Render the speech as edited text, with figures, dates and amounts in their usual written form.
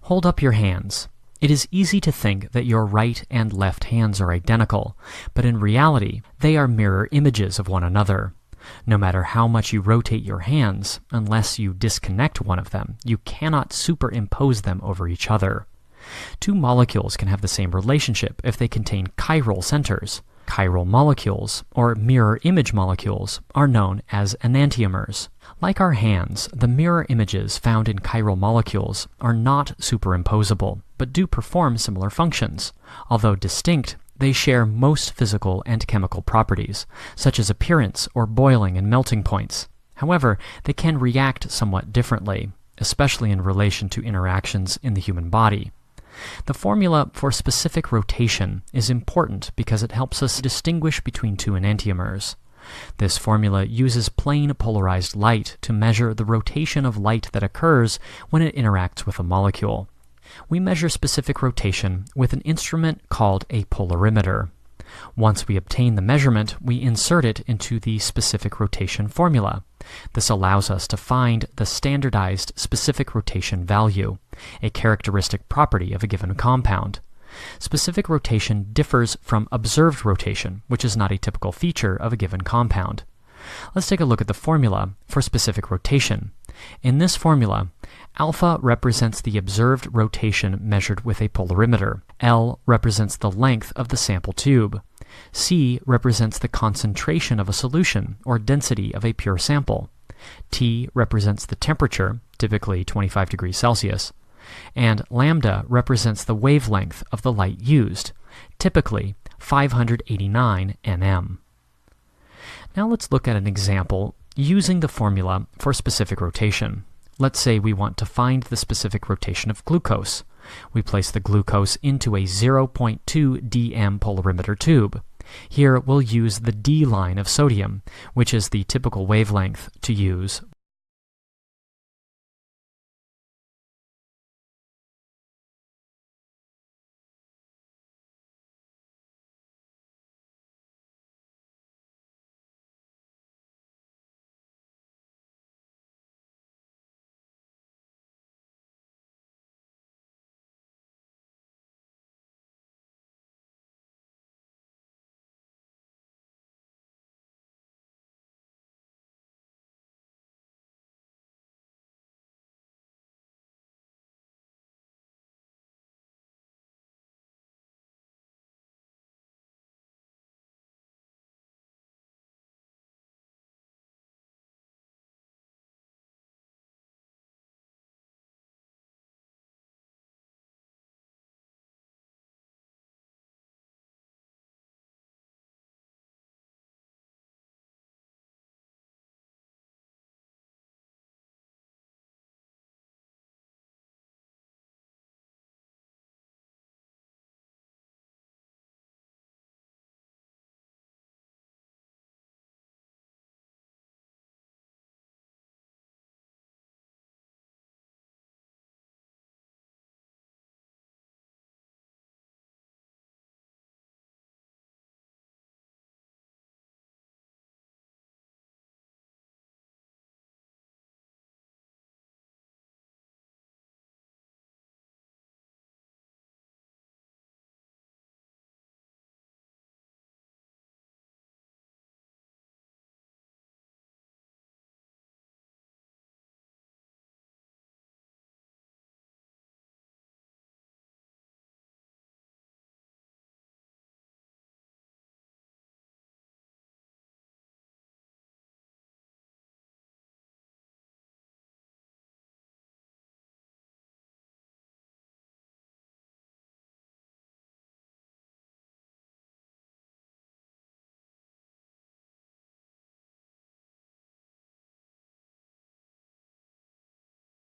Hold up your hands. It is easy to think that your right and left hands are identical, but in reality, they are mirror images of one another. No matter how much you rotate your hands, unless you disconnect one of them, you cannot superimpose them over each other. Two molecules can have the same relationship if they contain chiral centers. Chiral molecules, or mirror image molecules, are known as enantiomers. Like our hands, the mirror images found in chiral molecules are not superimposable, but do perform similar functions. Although distinct, they share most physical and chemical properties, such as appearance or boiling and melting points. However, they can react somewhat differently, especially in relation to interactions in the human body. The formula for specific rotation is important because it helps us distinguish between two enantiomers. This formula uses plane polarized light to measure the rotation of light that occurs when it interacts with a molecule. We measure specific rotation with an instrument called a polarimeter. Once we obtain the measurement, we insert it into the specific rotation formula. This allows us to find the standardized specific rotation value, a characteristic property of a given compound. Specific rotation differs from observed rotation, which is not a typical feature of a given compound. Let's take a look at the formula for specific rotation. In this formula, alpha represents the observed rotation measured with a polarimeter. L represents the length of the sample tube. C represents the concentration of a solution, or density of a pure sample. T represents the temperature, typically 25 degrees Celsius. And lambda represents the wavelength of the light used, typically 589 nm. Now let's look at an example using the formula for specific rotation. Let's say we want to find the specific rotation of glucose. We place the glucose into a 0.2 dm polarimeter tube. Here we'll use the D line of sodium, which is the typical wavelength to use